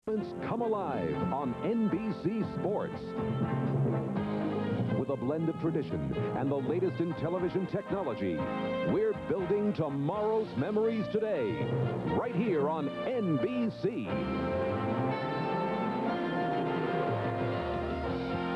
Come alive on NBC Sports. With a blend of tradition and the latest in television technology, we're building tomorrow's memories today, right here on NBC.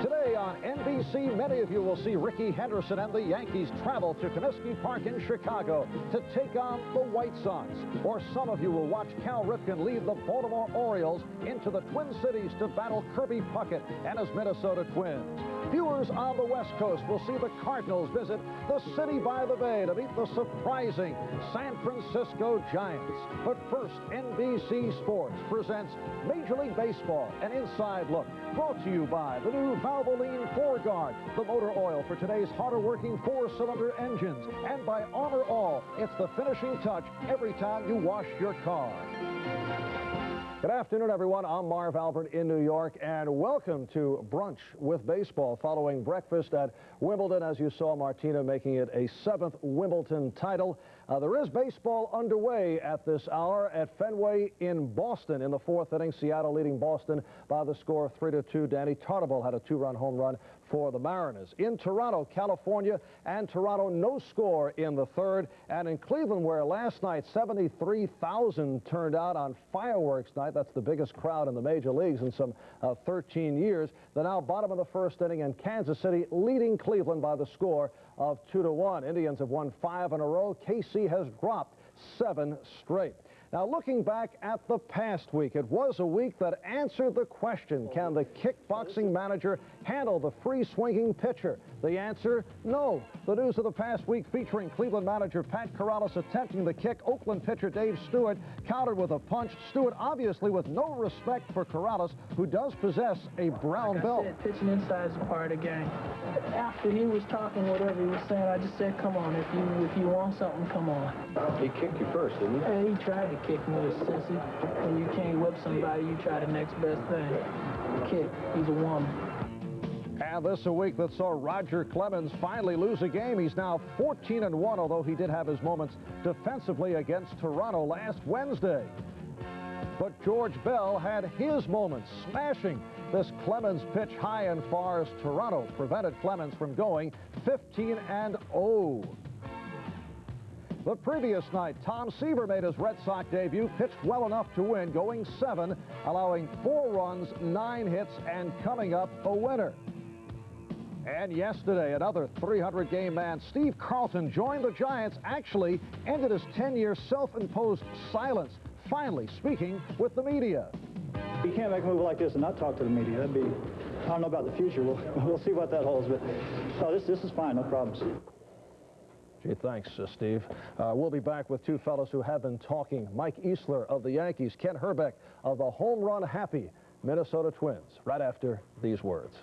Today on NBC, many of you will see Rickey Henderson and the Yankees travel to Comiskey Park in Chicago to take on the White Sox. Or some of you will watch Cal Ripken lead the Baltimore Orioles into the Twin Cities to battle Kirby Puckett and his Minnesota Twins. Viewers on the West Coast will see the Cardinals visit the city by the bay to meet the surprising San Francisco Giants. But first, NBC Sports presents Major League Baseball, an inside look, brought to you by the new Valvoline 4Guard, the motor oil for today's harder-working four-cylinder engines, and by Armor All. It's the finishing touch every time you wash your car. Good afternoon, everyone. I'm Marv Albert in New York, and welcome to Brunch with Baseball. Following breakfast at Wimbledon, as you saw Martina making it a 7th Wimbledon title. There is baseball underway at this hour at Fenway in Boston. In the 4th inning, Seattle leading Boston by the score of 3-2. Danny Tartabull had a 2-run home run for the Mariners. In Toronto, California, and Toronto, no score in the 3rd. And in Cleveland, where last night 73,000 turned out on fireworks night. That's the biggest crowd in the major leagues in some 13 years. They're now bottom of the 1st inning, and Kansas City leading Cleveland by the score of 2-1. Indians have won 5 in a row. KC has dropped 7 straight. Now, looking back at the past week, it was a week that answered the question, can the kickboxing manager handle the free-swinging pitcher? The answer, no. The news of the past week featuring Cleveland manager Pat Corrales attempting the kick. Oakland pitcher Dave Stewart countered with a punch. Stewart obviously with no respect for Corrales, who does possess a brown belt. Said, pitching inside is a part of the game. After he was talking whatever he was saying, I just said, come on, if you want something, come on. He kicked you first, didn't he? Hey, he tried to kick me, sissy. When you can't whip somebody, you try the next best thing. Kick. He's a woman. And this a week that saw Roger Clemens finally lose a game. He's now 14-1, although he did have his moments defensively against Toronto last Wednesday. But George Bell had his moments, smashing this Clemens pitch high and far as Toronto prevented Clemens from going 15-0. The previous night, Tom Seaver made his Red Sox debut, pitched well enough to win, going 7, allowing 4 runs, 9 hits, and coming up a winner. And yesterday, another 300-game man, Steve Carlton, joined the Giants, actually ended his 10-year self-imposed silence, finally speaking with the media. You can't make a move like this and not talk to the media. That'd be, I don't know about the future. We'll see what that holds, but no, this is fine, no problems. Gee, thanks, Steve. We'll be back with two fellows who have been talking. Mike Easler of the Yankees, Ken Herbeck of the home run happy Minnesota Twins, right after these words.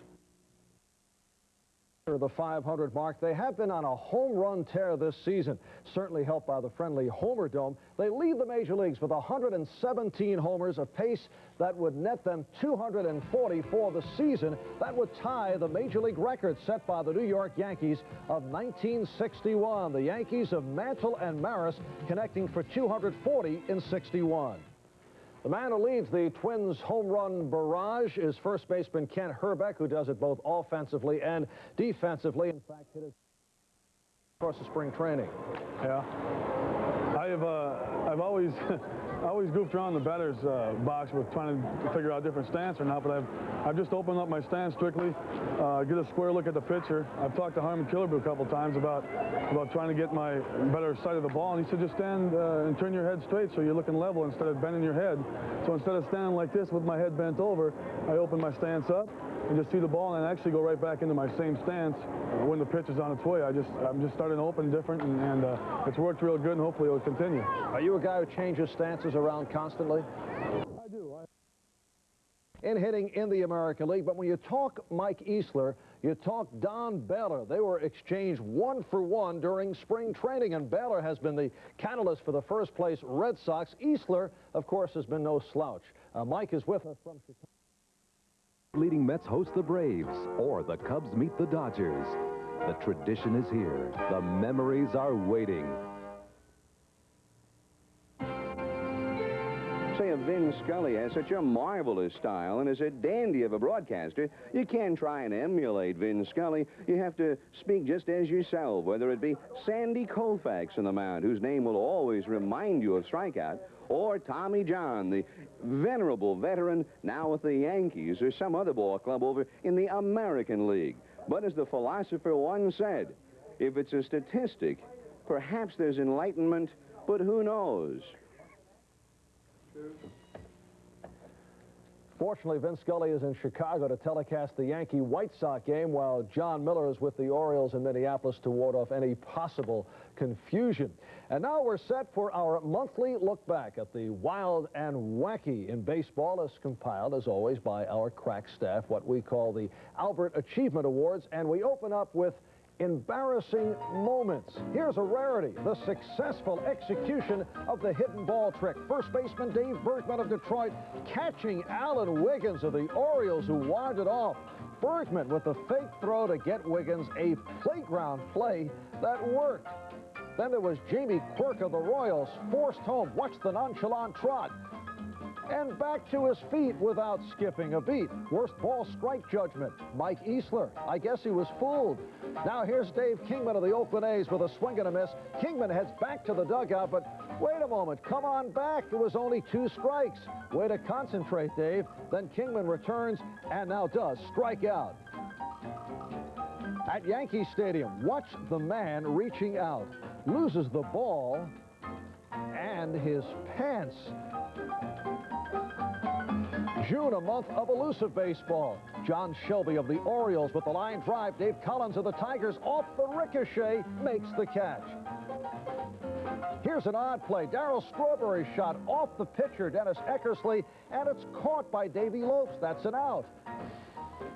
The 500 mark. They have been on a home run tear this season, certainly helped by the friendly Homer Dome. They lead the major leagues with 117 homers, a pace that would net them 240 for the season. That would tie the major league record set by the New York Yankees of 1961. The Yankees of Mantle and Maris connecting for 240 in 61. The man who leads the Twins' home run barrage is first baseman Ken Herbeck, who does it both offensively and defensively. In fact, hit it across the spring training. Yeah, I've always always goofed around the batter's box with trying to figure out different stance or not, but I've just opened up my stance strictly, get a square look at the pitcher. I've talked to Harmon Killebrew a couple times about trying to get my better sight of the ball, and he said just stand and turn your head straight so you're looking level instead of bending your head. So instead of standing like this with my head bent over, I open my stance up and just see the ball and actually go right back into my same stance when the pitch is on its way. I'm just starting to open different, and it's worked real good, and hopefully it'll continue. Are you a guy who changes stances around constantly? I do. In hitting in the American League, but when you talk Mike Easler, you talk Don Baylor. They were exchanged 1-for-1 during spring training, and Baylor has been the catalyst for the first-place Red Sox. Easler, of course, has been no slouch. Mike is with us from Chicago. Leading Mets host the Braves, or the Cubs meet the Dodgers. The tradition is here. The memories are waiting. Say, of Vin Scully has such a marvelous style and is a dandy of a broadcaster, you can't try and emulate Vin Scully. You have to speak just as yourself, whether it be Sandy Koufax on the mound, whose name will always remind you of strikeout, or Tommy John, the venerable veteran now with the Yankees or some other ball club over in the American League. But as the philosopher once said, if it's a statistic, perhaps there's enlightenment, but who knows? Fortunately, Vin Scully is in Chicago to telecast the Yankee-White Sox game, while John Miller is with the Orioles in Minneapolis to ward off any possible confusion. And now we're set for our monthly look back at the wild and wacky in baseball, as compiled, as always, by our crack staff, what we call the Albert Achievement Awards. And we open up with embarrassing moments. Here's a rarity, the successful execution of the hidden ball trick. First baseman Dave Bergman of Detroit catching Alan Wiggins of the Orioles, who wandered off. Bergman with a fake throw to get Wiggins, a playground play that worked. Then there was Jamie Quirk of the Royals, forced home. Watch the nonchalant trot. And back to his feet without skipping a beat. Worst ball strike judgment, Mike Easler. I guess he was fooled. Now here's Dave Kingman of the Oakland A's with a swing and a miss. Kingman heads back to the dugout, but wait a moment, come on back. It was only 2 strikes. Way to concentrate, Dave. Then Kingman returns and now does strike out. At Yankee Stadium, watch the man reaching out. Loses the ball and his pants. June, a month of elusive baseball. John Shelby of the Orioles with the line drive. Dave Collins of the Tigers off the ricochet makes the catch. Here's an odd play. Darryl Strawberry shot off the pitcher, Dennis Eckersley, and it's caught by Davey Lopes. That's an out.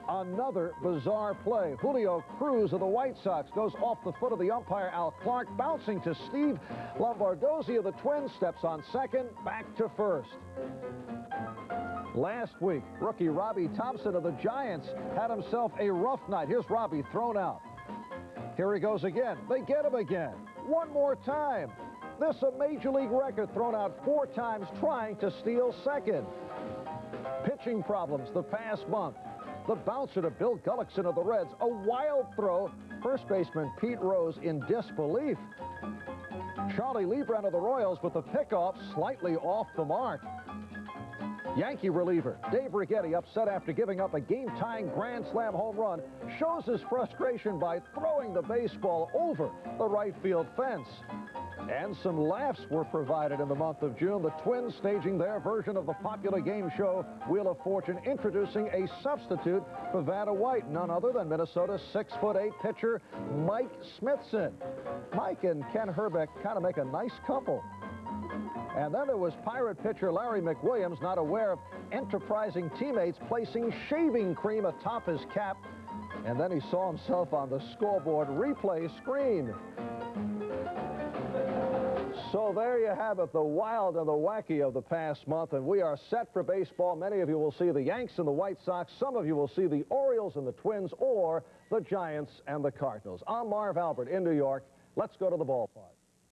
Another bizarre play. Julio Cruz of the White Sox goes off the foot of the umpire, Al Clark, bouncing to Steve Lombardozzi of the Twins, steps on second, back to first. Last week, rookie Robbie Thompson of the Giants had himself a rough night. Here's Robbie thrown out. Here he goes again. They get him again. One more time. This a major league record, thrown out 4 times trying to steal second. Pitching problems the past month. The bouncer to Bill Gullickson of the Reds. A wild throw. First baseman Pete Rose in disbelief. Charlie Lebrun of the Royals with the pickoff slightly off the mark. Yankee reliever Dave Righetti, upset after giving up a game-tying grand slam home run, shows his frustration by throwing the baseball over the right field fence. And some laughs were provided in the month of June. The Twins staging their version of the popular game show Wheel of Fortune, introducing a substitute for Vanna White, none other than Minnesota's 6'8" pitcher Mike Smithson. Mike and Ken Herbeck kind of make a nice couple. And then there was Pirate pitcher Larry McWilliams, not aware of enterprising teammates placing shaving cream atop his cap. And then he saw himself on the scoreboard replay screen. So there you have it, the wild and the wacky of the past month. And we are set for baseball. Many of you will see the Yanks and the White Sox. Some of you will see the Orioles and the Twins, or the Giants and the Cardinals. I'm Marv Albert in New York. Let's go to the ballpark.